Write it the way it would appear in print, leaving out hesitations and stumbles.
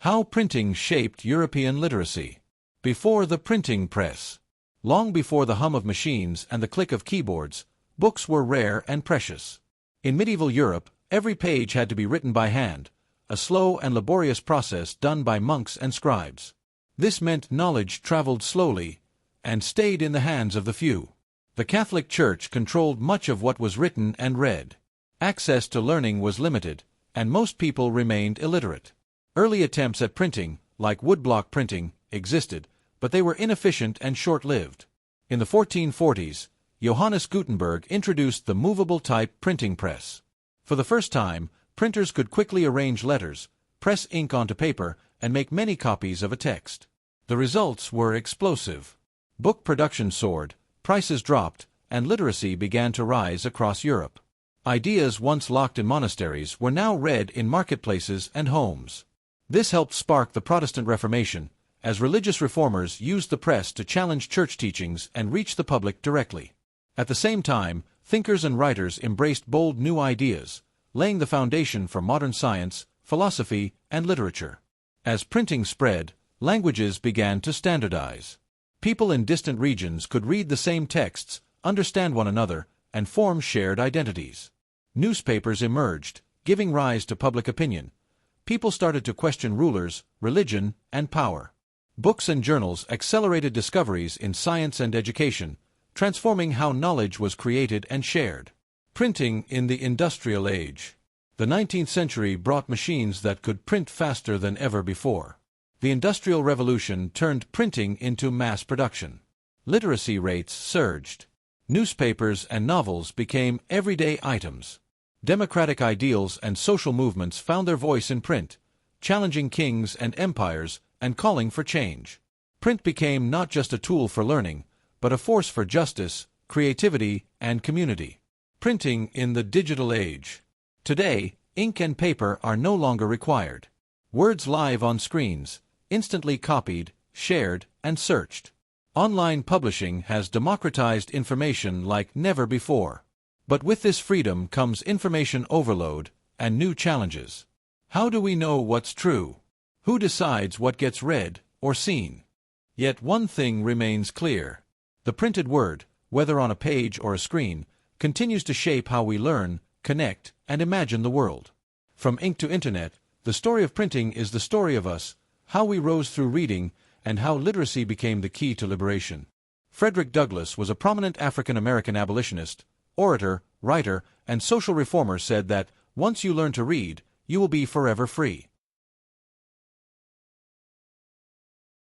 How printing shaped European literacy. Before the printing press. Long before the hum of machines and the click of keyboards, books were rare and precious. In medieval Europe, every page had to be written by hand, a slow and laborious process done by monks and scribes. This meant knowledge traveled slowly and stayed in the hands of the few. The Catholic Church controlled much of what was written and read. Access to learning was limited, and most people remained illiterate. Early attempts at printing, like woodblock printing, existed, but they were inefficient and short-lived. In the 1440s, Johannes Gutenberg introduced the movable type printing press. For the first time, printers could quickly arrange letters, press ink onto paper, and make many copies of a text. The results were explosive. Book production soared, prices dropped, and literacy began to rise across Europe. Ideas once locked in monasteries were now read in marketplaces and homes. This helped spark the Protestant Reformation, as religious reformers used the press to challenge church teachings and reach the public directly. At the same time, thinkers and writers embraced bold new ideas, laying the foundation for modern science, philosophy, and literature. As printing spread, languages began to standardize. People in distant regions could read the same texts, understand one another, and form shared identities. Newspapers emerged, giving rise to public opinion. People started to question rulers, religion, and power. Books and journals accelerated discoveries in science and education, transforming how knowledge was created and shared. Printing in the Industrial Age. The 19th century brought machines that could print faster than ever before. The Industrial Revolution turned printing into mass production. Literacy rates surged. Newspapers and novels became everyday items. Democratic ideals and social movements found their voice in print, challenging kings and empires and calling for change. Print became not just a tool for learning, but a force for justice, creativity, and community. Printing in the digital age. Today, ink and paper are no longer required. Words live on screens, instantly copied, shared, and searched. Online publishing has democratized information like never before. But with this freedom comes information overload and new challenges. How do we know what's true? Who decides what gets read or seen? Yet one thing remains clear. The printed word, whether on a page or a screen, continues to shape how we learn, connect, and imagine the world. From ink to internet, the story of printing is the story of us, how we rose through reading, and how literacy became the key to liberation. Frederick Douglass was a prominent African-American abolitionist, orator, writer, and social reformer said that, once you learn to read, you will be forever free.